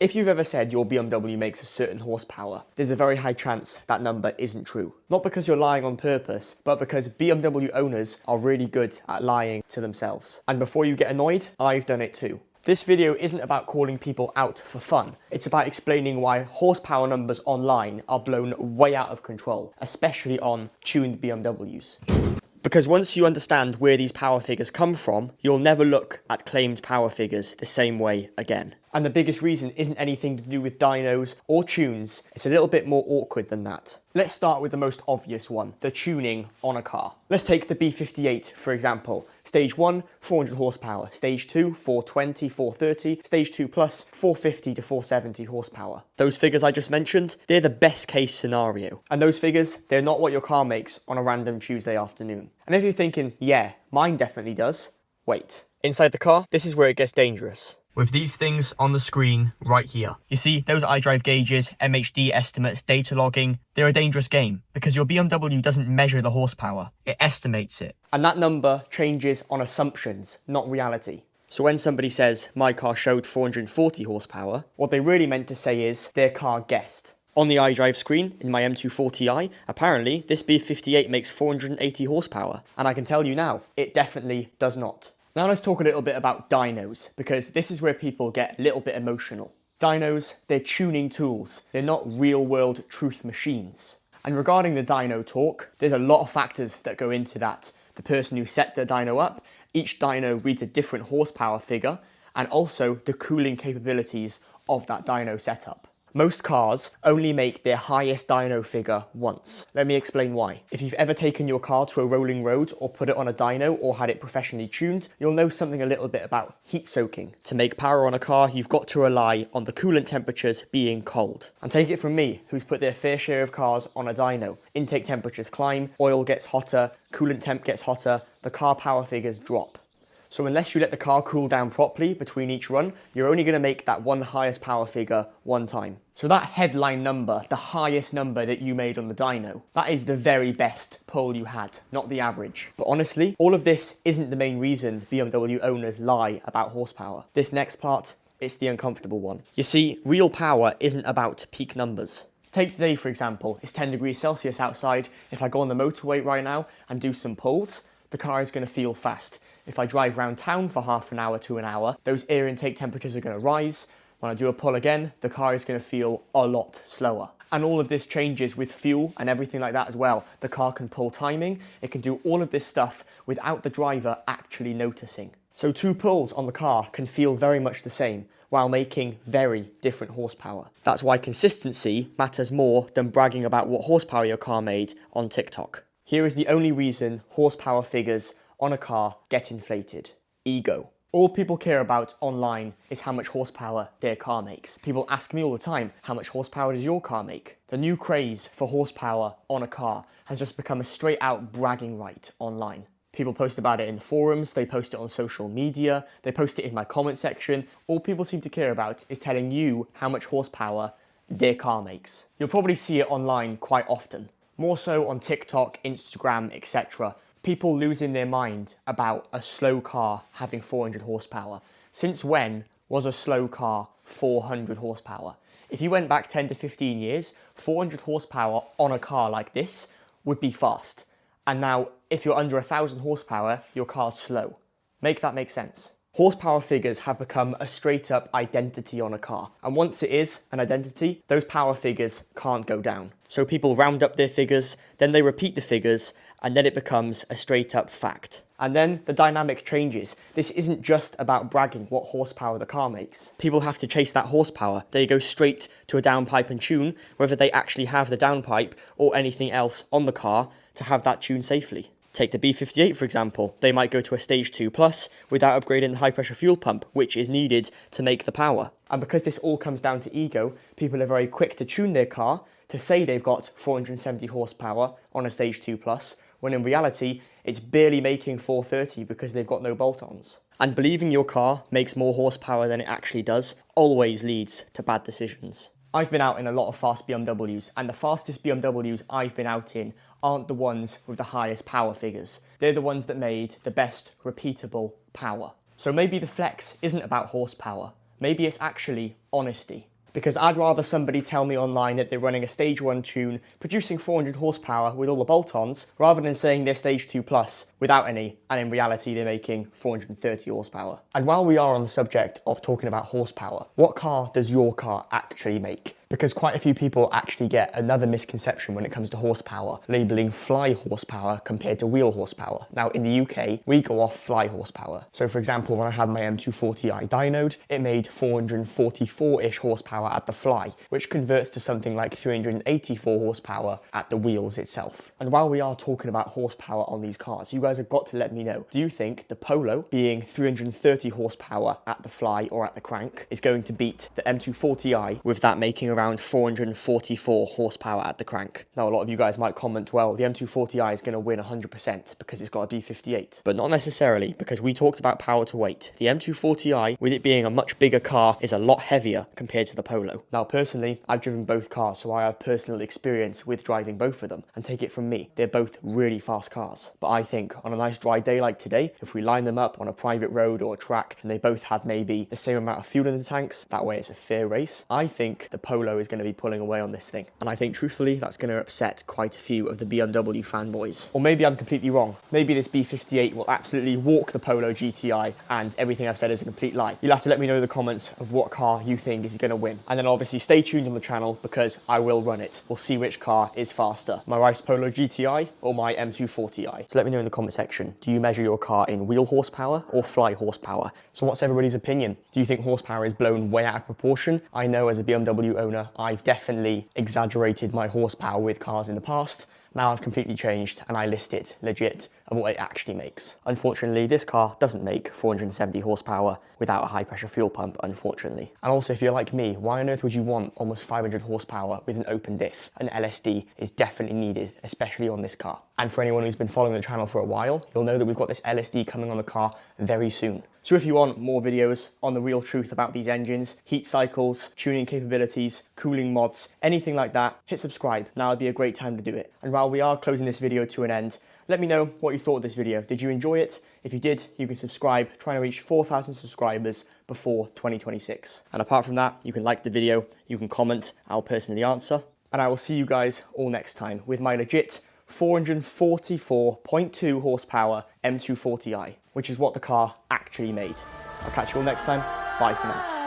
If you've ever said your BMW makes a certain horsepower, there's a very high chance that number isn't true. Not because you're lying on purpose, but because BMW owners are really good at lying to themselves. And before you get annoyed, I've done it too. This video isn't about calling people out for fun. It's about explaining why horsepower numbers online are blown way out of control, especially on tuned BMWs. Because once you understand where these power figures come from, you'll never look at claimed power figures the same way again. And the biggest reason isn't anything to do with dynos or tunes, it's a little bit more awkward than that. Let's start with the most obvious one, the tuning on a car. Let's take the B58 for example. Stage 1, 400 horsepower. Stage 2, 420, 430. Stage 2 plus, 450 to 470 horsepower. Those figures I just mentioned, they're the best case scenario. And those figures, they're not what your car makes on a random Tuesday afternoon. And if you're thinking, yeah, mine definitely does, wait. Inside the car, this is where it gets dangerous. With these things on the screen right here. You see, those iDrive gauges, MHD estimates, data logging, they're a dangerous game because your BMW doesn't measure the horsepower, it estimates it. And that number changes on assumptions, not reality. So when somebody says, my car showed 440 horsepower, what they really meant to say is, their car guessed. On the iDrive screen, in my M240i, apparently this B58 makes 480 horsepower. And I can tell you now, it definitely does not. Now let's talk a little bit about dynos, because this is where people get a little bit emotional. Dynos, they're tuning tools. They're not real-world truth machines. And regarding the dyno talk, there's a lot of factors that go into that. The person who set the dyno up, each dyno reads a different horsepower figure, and also the cooling capabilities of that dyno setup. Most cars only make their highest dyno figure once. Let me explain why. If you've ever taken your car to a rolling road or put it on a dyno or had it professionally tuned, you'll know something a little bit about heat soaking. To make power on a car, you've got to rely on the coolant temperatures being cold. And take it from me, who's put their fair share of cars on a dyno. Intake temperatures climb, oil gets hotter, coolant temp gets hotter, the car power figures drop. So unless you let the car cool down properly between each run, you're only going to make that one highest power figure one time. So that headline number, the highest number that you made on the dyno, that is the very best pull you had, not the average. But honestly, all of this isn't the main reason BMW owners lie about horsepower. This next part, it's the uncomfortable one. You see, real power isn't about peak numbers. Take today for example, it's 10 degrees Celsius outside. If I go on the motorway right now and do some pulls, the car is going to feel fast. If I drive around town for half an hour to an hour, those air intake temperatures are going to rise. When I do a pull again, the car is going to feel a lot slower. And all of this changes with fuel and everything like that as well. The car can pull timing, it can do all of this stuff without the driver actually noticing. So 2 pulls on the car can feel very much the same, while making very different horsepower. That's why consistency matters more than bragging about what horsepower your car made on TikTok. Here is the only reason horsepower figures on a car get inflated. Ego. All people care about online is how much horsepower their car makes. People ask me all the time, how much horsepower does your car make? The new craze for horsepower on a car has just become a straight out bragging right online. People post about it in the forums, they post it on social media, they post it in my comment section. All people seem to care about is telling you how much horsepower their car makes. You'll probably see it online quite often. More so on TikTok, Instagram, etc. People losing their mind about a slow car having 400 horsepower. Since when was a slow car 400 horsepower? If you went back 10 to 15 years, 400 horsepower on a car like this would be fast. And now, if you're under 1,000 horsepower, your car's slow. Make that make sense. Horsepower figures have become a straight up identity on a car. And once it is an identity, those power figures can't go down. So people round up their figures, then they repeat the figures, and then it becomes a straight up fact. And then the dynamic changes. This isn't just about bragging what horsepower the car makes. People have to chase that horsepower. They go straight to a downpipe and tune, whether they actually have the downpipe or anything else on the car to have that tune safely. Take the B58 for example, they might go to a stage 2 plus without upgrading the high pressure fuel pump, which is needed to make the power. And because this all comes down to ego, people are very quick to tune their car to say they've got 470 horsepower on a stage 2 plus, when in reality, it's barely making 430 because they've got no bolt-ons. And believing your car makes more horsepower than it actually does always leads to bad decisions. I've been out in a lot of fast BMWs, and the fastest BMWs I've been out in aren't the ones with the highest power figures. They're the ones that made the best repeatable power. So maybe the flex isn't about horsepower. Maybe it's actually honesty. Because I'd rather somebody tell me online that they're running a stage 1 tune, producing 400 horsepower with all the bolt-ons, rather than saying they're stage 2 plus without any, and in reality they're making 430 horsepower. And while we are on the subject of talking about horsepower, what car does your car actually make? Because quite a few people actually get another misconception when it comes to horsepower, labelling fly horsepower compared to wheel horsepower. Now in the UK, we go off fly horsepower. So for example, when I had my M240i dynoed, it made 444-ish horsepower at the fly, which converts to something like 384 horsepower at the wheels itself. And while we are talking about horsepower on these cars, you guys have got to let me know, do you think the Polo being 330 horsepower at the fly or at the crank is going to beat the M240i with that making around 444 horsepower at the crank? Now a lot of you guys might comment, well, the M240i is going to win 100% because it's got a B58, but not necessarily, because we talked about power to weight. The M240i, with it being a much bigger car, is a lot heavier compared to the Polo. Now personally, I've driven both cars, so I have personal experience with driving both of them, and take it from me, they're both really fast cars. But I think on a nice dry day like today, if we line them up on a private road or a track and they both had maybe the same amount of fuel in the tanks, that way it's a fair race, I think the Polo is going to be pulling away on this thing. And I think truthfully that's going to upset quite a few of the BMW fanboys. Or maybe I'm completely wrong. Maybe this B58 will absolutely walk the Polo GTI and everything I've said is a complete lie. You'll have to let me know in the comments of what car you think is going to win. And then obviously stay tuned on the channel because I will run it. We'll see which car is faster, my Rice Polo GTI or my M240i. So let me know in the comment section, do you measure your car in wheel horsepower or fly horsepower? So what's everybody's opinion? Do you think horsepower is blown way out of proportion? I know as a BMW owner, I've definitely exaggerated my horsepower with cars in the past. Now I've completely changed and I list it legit and what it actually makes. Unfortunately, this car doesn't make 470 horsepower without a high pressure fuel pump, unfortunately. And also, if you're like me, why on earth would you want almost 500 horsepower with an open diff? An LSD is definitely needed, especially on this car. And for anyone who's been following the channel for a while, you'll know that we've got this LSD coming on the car very soon. So if you want more videos on the real truth about these engines, heat cycles, tuning capabilities, cooling mods, anything like that, hit subscribe. Now would be a great time to do it. And while we are closing this video to an end, let me know what you thought of this video. Did you enjoy it? If you did, you can subscribe, trying to reach 4,000 subscribers before 2026. And apart from that, you can like the video, you can comment, I'll personally answer. And I will see you guys all next time with my legit 444.2 horsepower M240i, which is what the car actually made. I'll catch you all next time. Bye for now.